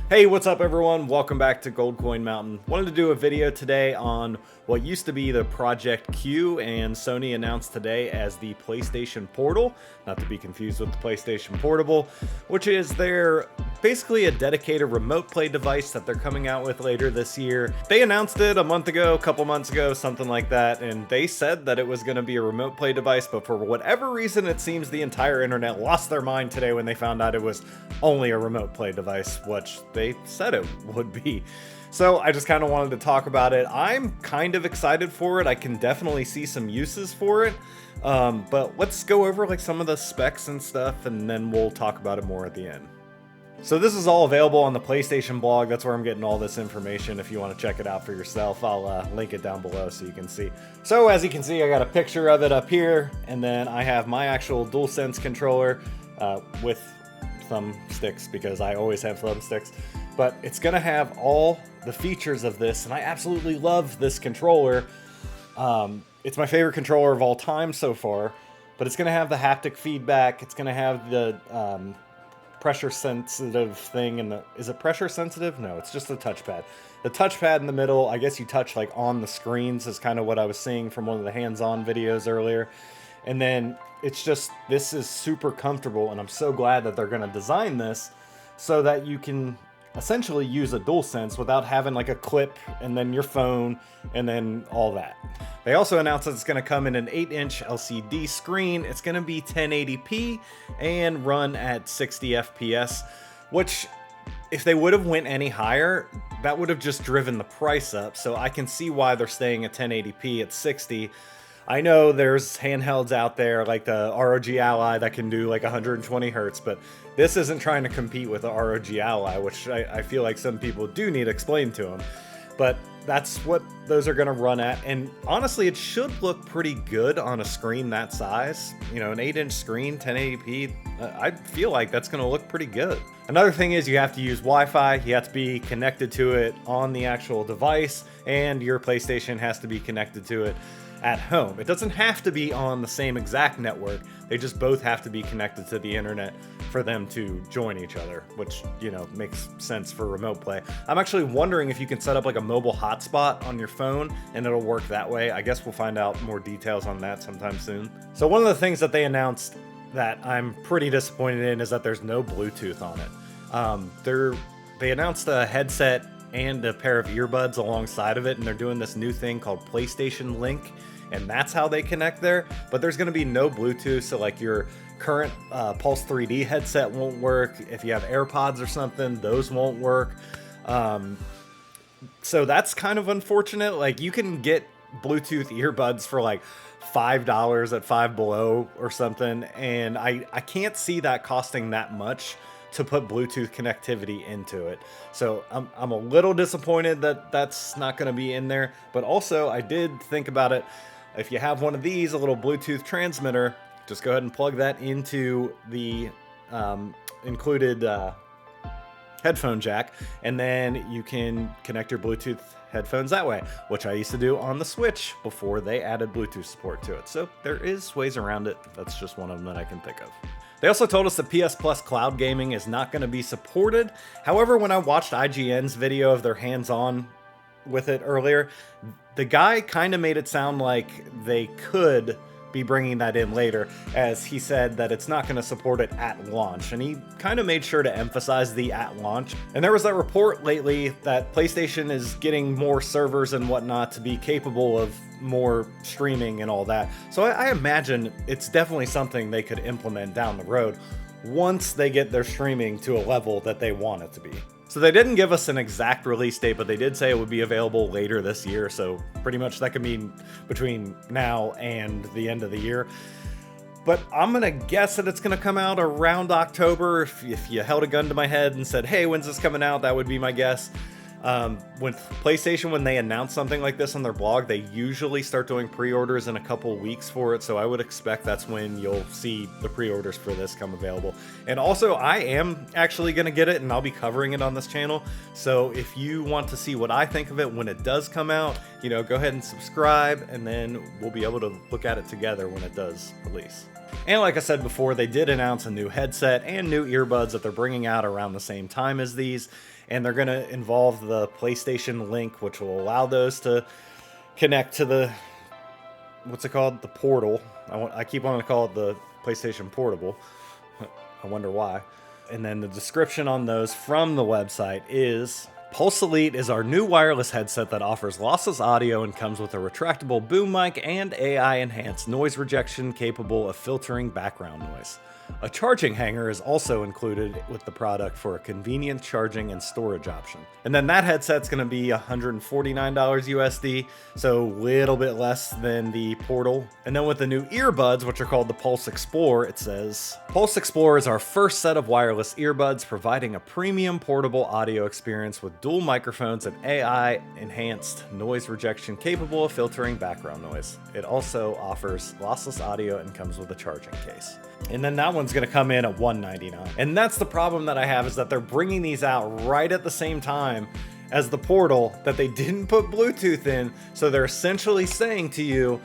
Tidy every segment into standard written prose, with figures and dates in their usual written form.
Hey, what's up everyone? Welcome back to Gold Coin Mountain. Wanted to do a video today on what used to be the Project Q and Sony announced today as the PlayStation Portal, not to be confused with the PlayStation Portable, which is basically a dedicated remote play device that they're coming out with later this year. They announced it a month ago, a couple months ago, something like that, and they said that it was going to be a remote play device, but for whatever reason it seems the entire internet lost their mind today when they found out it was only a remote play device, which they said it would be. So I just kind of wanted to talk about it. I'm kind of excited for it. I can definitely see some uses for it. But let's go over like some of the specs and stuff, and then we'll talk about it more at the end. So this is all available on the PlayStation blog. That's where I'm getting all this information. If you want to check it out for yourself, I'll link it down below so you can see. So as you can see, I got a picture of it up here, and then I have my actual DualSense controller with thumb sticks because I always have thumb sticks. But it's gonna have all the features of this, and I absolutely love this controller. It's my favorite controller of all time so far, but it's gonna have the haptic feedback. It's gonna have the pressure sensitive thing, and is it pressure sensitive? No, it's just the touchpad. The touchpad in the middle, I guess you touch like on the screens is kind of what I was seeing from one of the hands-on videos earlier. And then it's just, this is super comfortable, and I'm so glad that they're gonna design this so that you can essentially use a DualSense without having like a clip and then your phone and then all that. They also announced that it's going to come in an 8-inch LCD screen. It's going to be 1080p and run at 60 FPS, which if they would have went any higher, that would have just driven the price up. So I can see why they're staying at 1080p at 60. I know there's handhelds out there like the ROG Ally that can do like 120 hertz, but this isn't trying to compete with the ROG Ally, which I feel like some people do need explained to them. But that's what those are going to run at, and honestly, it should look pretty good on a screen that size. You know, an 8-inch screen, 1080p, I feel like that's going to look pretty good. Another thing is you have to use Wi-Fi, you have to be connected to it on the actual device, and your PlayStation has to be connected to it at home. It doesn't have to be on the same exact network. They just both have to be connected to the internet for them to join each other, which, you know, makes sense for remote play. I'm actually wondering if you can set up like a mobile hotspot on your phone and it'll work that way. I guess we'll find out more details on that sometime soon. So one of the things that they announced that I'm pretty disappointed in is that there's no Bluetooth on it. They announced a headset and a pair of earbuds alongside of it, and they're doing this new thing called PlayStation Link, and that's how they connect there. But there's going to be no Bluetooth, so like your current Pulse 3D headset won't work. If you have AirPods or something, those won't work. So that's kind of unfortunate. Like, you can get Bluetooth earbuds for like $5 at Five Below or something, and I can't see that costing that much to put Bluetooth connectivity into it. So I'm a little disappointed that that's not going to be in there, but also I did think about it. If you have one of these, a little Bluetooth transmitter, just go ahead and plug that into the included headphone jack, and then you can connect your Bluetooth headphones that way, which I used to do on the Switch before they added Bluetooth support to it. So there is ways around it. That's just one of them that I can think of. They also told us that PS Plus cloud gaming is not going to be supported. However, when I watched IGN's video of their hands-on with it earlier, the guy kind of made it sound like they could be bringing that in later, as he said that it's not going to support it at launch, and he kind of made sure to emphasize the at launch. And there was that report lately that PlayStation is getting more servers and whatnot to be capable of more streaming and all that. So I imagine it's definitely something they could implement down the road once they get their streaming to a level that they want it to be. So they didn't give us an exact release date, but they did say it would be available later this year. So pretty much that could mean between now and the end of the year. But I'm going to guess that it's going to come out around October. If you held a gun to my head and said, hey, when's this coming out? That would be my guess. With PlayStation, when they announce something like this on their blog, they usually start doing pre-orders in a couple weeks for it, so I would expect that's when you'll see the pre-orders for this come available. And also, I am actually going to get it, and I'll be covering it on this channel, so if you want to see what I think of it when it does come out, you know, go ahead and subscribe, and then we'll be able to look at it together when it does release. And like I said before, they did announce a new headset and new earbuds that they're bringing out around the same time as these. and they're going to involve the PlayStation Link, which will allow those to connect to the, what's it called? The Portal. I keep wanting to call it the PlayStation Portable. I wonder why. And then the description on those from the website is: Pulse Elite is our new wireless headset that offers lossless audio and comes with a retractable boom mic and AI-enhanced noise rejection capable of filtering background noise. A charging hanger is also included with the product for a convenient charging and storage option. And then that headset's going to be $149 USD, so a little bit less than the Portal. And then with the new earbuds, which are called the Pulse Explore, it says, Pulse Explore is our first set of wireless earbuds, providing a premium portable audio experience with dual microphones and AI-enhanced noise rejection capable of filtering background noise. It also offers lossless audio and comes with a charging case. And then that one's going to come in at $199. And that's the problem that I have, is that they're bringing these out right at the same time as the Portal that they didn't put Bluetooth in. So they're essentially saying to you,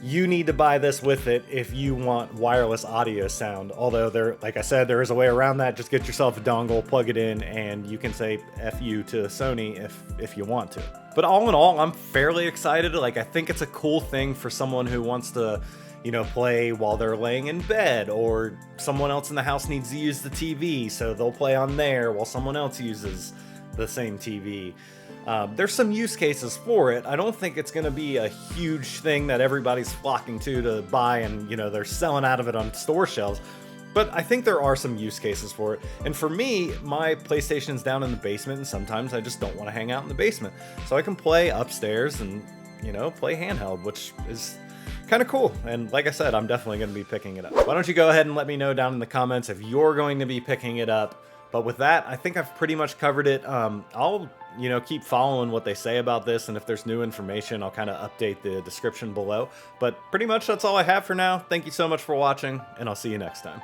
you need to buy this with it if you want wireless audio sound. Although there, like I said, there is a way around that. Just get yourself a dongle, plug it in, and you can say F you to Sony if you want to. But all in all, I'm fairly excited. Like, I think it's a cool thing for someone who wants to, you know, play while they're laying in bed, or someone else in the house needs to use the TV, so they'll play on there while someone else uses the same TV. There's some use cases for it. I don't think it's going to be a huge thing that everybody's flocking to buy, and, you know, they're selling out of it on store shelves. But I think there are some use cases for it. And for me, my PlayStation's down in the basement, and sometimes I just don't want to hang out in the basement. So I can play upstairs and, you know, play handheld, which is kind of cool. And like I said, I'm definitely going to be picking it up. Why don't you go ahead and let me know down in the comments if you're going to be picking it up. But with that, I think I've pretty much covered it. I'll, you know, keep following what they say about this, and if there's new information, I'll kind of update the description below. But pretty much that's all I have for now. Thank you so much for watching, and I'll see you next time.